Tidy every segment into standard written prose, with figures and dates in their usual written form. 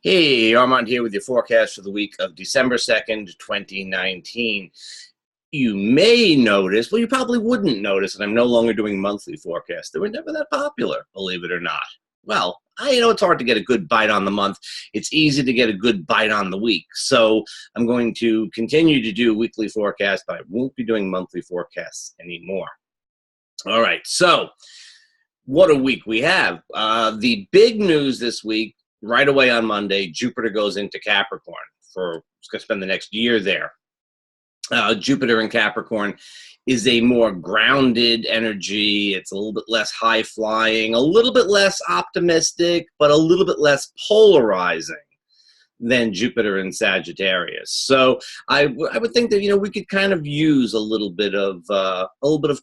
Hey, Armand here with your forecast for the week of December 2nd, 2019. You may notice, well, you probably wouldn't notice that I'm no longer doing monthly forecasts. They were never that popular, believe it or not. Well, I know it's hard to get a good bite on the month. It's easy to get a good bite on the week. So I'm going to continue to do weekly forecasts, but I won't be doing monthly forecasts anymore. All right, so what a week we have. The big news this week, right away on Monday, Jupiter goes into Capricorn it's going to spend the next year there. Jupiter in Capricorn is a more grounded energy. It's a little bit less high flying, a little bit less optimistic, but a little bit less polarizing than Jupiter in Sagittarius. So I would think that, we could kind of use a little bit of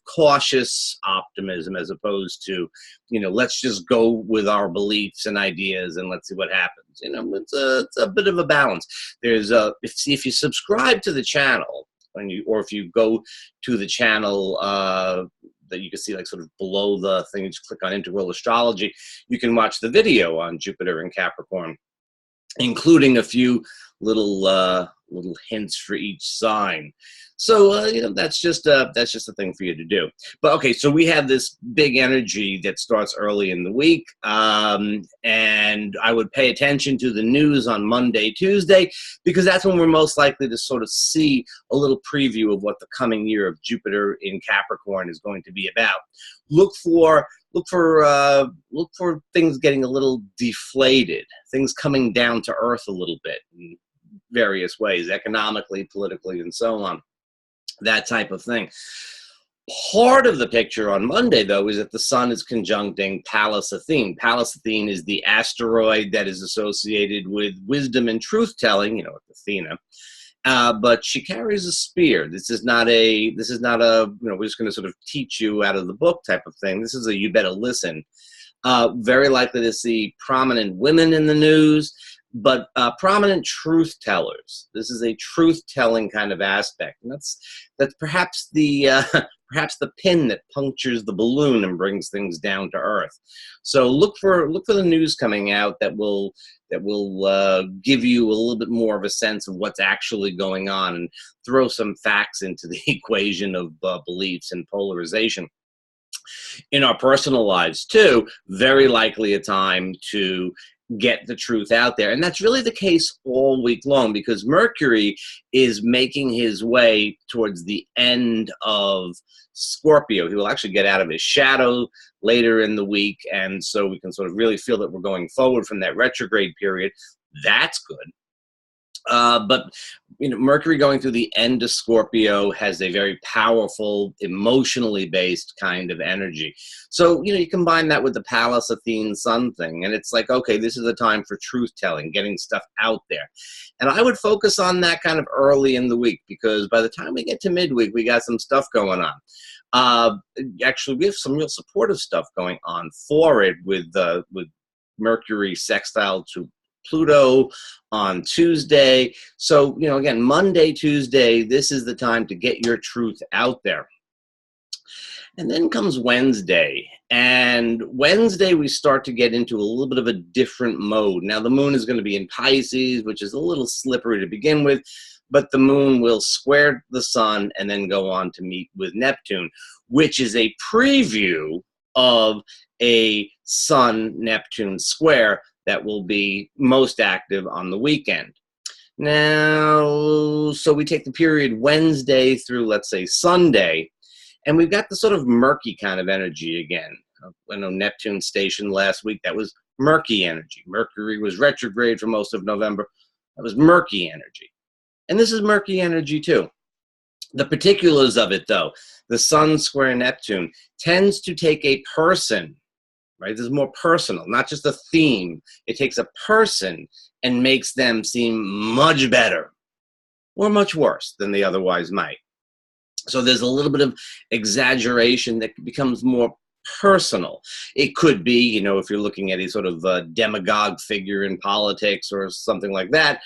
cautious optimism as opposed to, let's just go with our beliefs and ideas and let's see what happens. It's a bit of a balance. There's if you subscribe to the channel or if you go to the channel that you can see like sort of below the thing, you just click on Integral Astrology, you can watch the video on Jupiter in Capricorn, including a few little hints for each sign. So that's just a thing for you to do. But okay, so we have this big energy that starts early in the week, and I would pay attention to the news on Monday, Tuesday, because that's when we're most likely to sort of see a little preview of what the coming year of Jupiter in Capricorn is going to be about. Look for things getting a little deflated, things coming down to earth a little bit in various ways, economically, politically, and so on. That type of thing. Part of the picture on Monday, though, is that the sun is conjuncting Pallas Athene. Pallas Athene is the asteroid that is associated with wisdom and truth-telling, Athena. But she carries a spear. This is not a, we're just going to sort of teach you out of the book type of thing. This is a you better listen. Very likely to see prominent women in the news, but prominent truth tellers. This is a truth-telling kind of aspect, and that's perhaps the pin that punctures the balloon and brings things down to earth. So look for the news coming out that will give you a little bit more of a sense of what's actually going on and throw some facts into the equation of beliefs and polarization. In our personal lives too, very likely a time to get the truth out there. And that's really the case all week long because Mercury is making his way towards the end of Scorpio. He will actually get out of his shadow later in the week, and so we can sort of really feel that we're going forward from that retrograde period. That's good. But Mercury going through the end of Scorpio has a very powerful, emotionally based kind of energy. So, you combine that with the Pallas Athene Sun thing, and it's like, okay, this is a time for truth-telling, getting stuff out there. And I would focus on that kind of early in the week, because by the time we get to midweek, we got some stuff going on. Actually, we have some real supportive stuff going on for it with Mercury sextile to Pluto on Tuesday. So, again, Monday, Tuesday, this is the time to get your truth out there. And then comes Wednesday. And Wednesday, we start to get into a little bit of a different mode. Now, the moon is going to be in Pisces, which is a little slippery to begin with, but the moon will square the sun and then go on to meet with Neptune, which is a preview of a Sun-Neptune square that will be most active on the weekend. Now, so we take the period Wednesday through, let's say, Sunday, and we've got the sort of murky kind of energy again. I know Neptune stationed last week, that was murky energy. Mercury was retrograde for most of November. That was murky energy. And this is murky energy too. The particulars of it, though, the Sun square Neptune tends to take a person, right? This is more personal, not just a theme. It takes a person and makes them seem much better or much worse than they otherwise might. So there's a little bit of exaggeration that becomes more personal. It could be, if you're looking at a sort of demagogue figure in politics or something like that,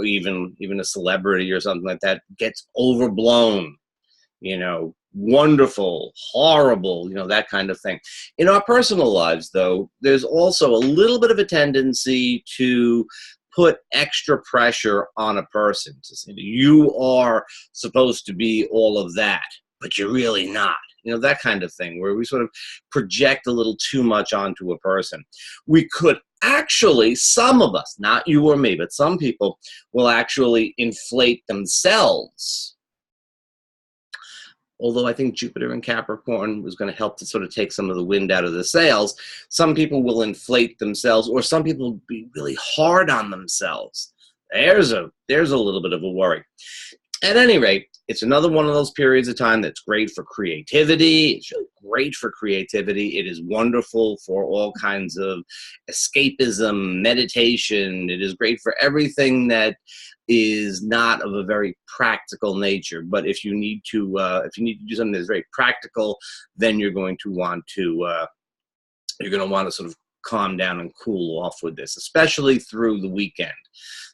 even a celebrity or something like that gets overblown, wonderful, horrible, that kind of thing. In our personal lives, though, there's also a little bit of a tendency to put extra pressure on a person to say you are supposed to be all of that, but you're really not. You know, that kind of thing, where we sort of project a little too much onto a person. We could actually, some of us, not you or me, but some people will actually inflate themselves. Although I think Jupiter in Capricorn was going to help to sort of take some of the wind out of the sails, some people will inflate themselves, or some people will be really hard on themselves. There's a little bit of a worry. At any rate, it's another one of those periods of time that's great for creativity. It's really great for creativity. It is wonderful for all kinds of escapism, meditation. It is great for everything that is not of a very practical nature. But if you need to do something that's very practical, then you're going to want to sort of calm down and cool off with this, especially through the weekend.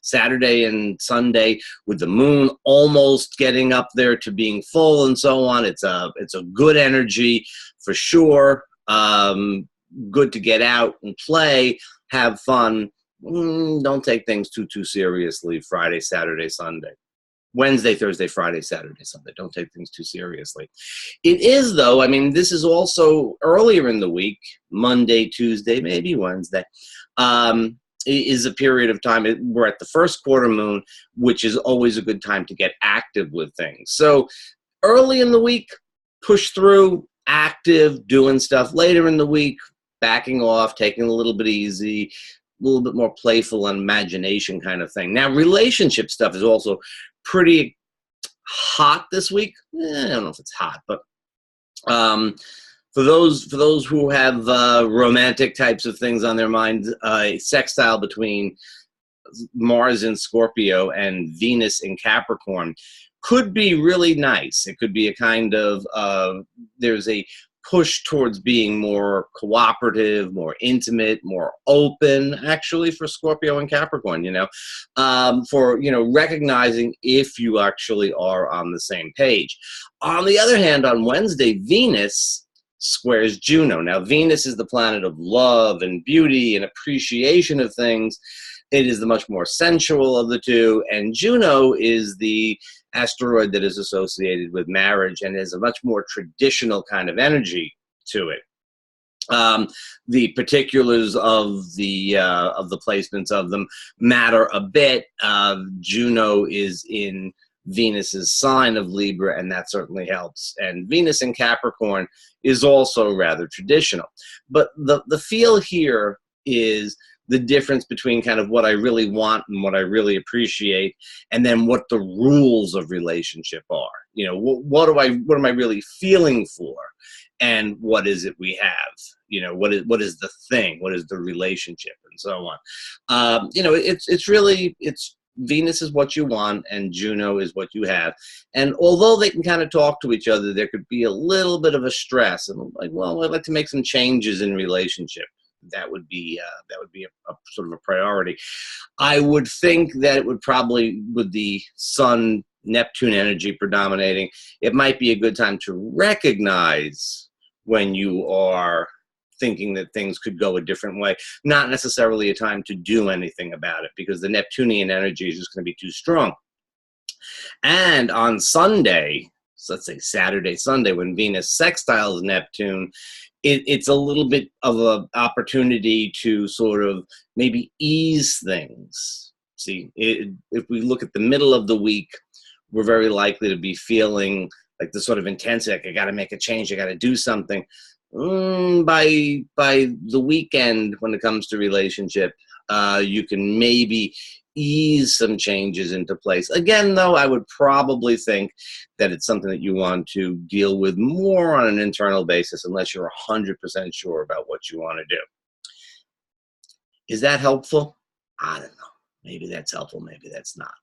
Saturday and Sunday, with the moon almost getting up there to being full and so on, it's a good energy for sure. Good to get out and play, have fun. Don't take things too seriously. Friday, Saturday, Sunday. Wednesday, Thursday, Friday, Saturday, Sunday. Don't take things too seriously. It is, though, I mean, this is also earlier in the week, Monday, Tuesday, maybe Wednesday, is a period of time. We're at the first quarter moon, which is always a good time to get active with things. So early in the week, push through, active, doing stuff. Later in the week, backing off, taking a little bit easy, a little bit more playful and imagination kind of thing. Now, relationship stuff is also pretty hot this week. I don't know if it's hot, but for those who have romantic types of things on their mind, a sextile between Mars in Scorpio and Venus in Capricorn could be really nice. It could be a kind of there's a push towards being more cooperative, more intimate, more open, actually, for Scorpio and Capricorn, for, recognizing if you actually are on the same page. On the other hand, on Wednesday, Venus squares Juno. Now, Venus is the planet of love and beauty and appreciation of things. It is the much more sensual of the two, and Juno is the asteroid that is associated with marriage and is a much more traditional kind of energy to it. The particulars of the placements of them matter a bit. Juno is in Venus's sign of Libra, and that certainly helps. And Venus in Capricorn is also rather traditional. But the feel here is the difference between kind of what I really want and what I really appreciate, and then what the rules of relationship are. What am I really feeling for, and what is it we have? What is the thing? What is the relationship, and so on. It's Venus is what you want, and Juno is what you have. And although they can kind of talk to each other, there could be a little bit of a stress, and I'd like to make some changes in relationship. That would be a sort of a priority. I would think that it would probably, with the Sun Neptune energy predominating, it might be a good time to recognize when you are thinking that things could go a different way. Not necessarily a time to do anything about it, because the Neptunian energy is just going to be too strong. And on Sunday, so let's say Saturday, Sunday, when Venus sextiles Neptune, it's a little bit of an opportunity to sort of maybe ease things. See, if we look at the middle of the week, we're very likely to be feeling like the sort of intensity, like I got to make a change, I got to do something. By the weekend, when it comes to relationship, you can maybe ease some changes into place. Again, though, I would probably think that it's something that you want to deal with more on an internal basis, unless you're 100% sure about what you want to do. Is that helpful? I don't know. Maybe that's helpful, maybe that's not.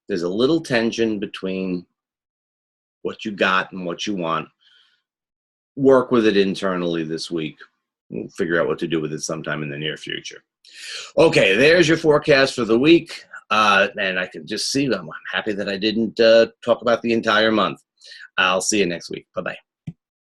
There's a little tension between what you got and what you want. Work with it internally this week. We'll figure out what to do with it sometime in the near future. Okay, there's your forecast for the week. And I can just see them. I'm happy that I didn't talk about the entire month. I'll see you next week. Bye-bye.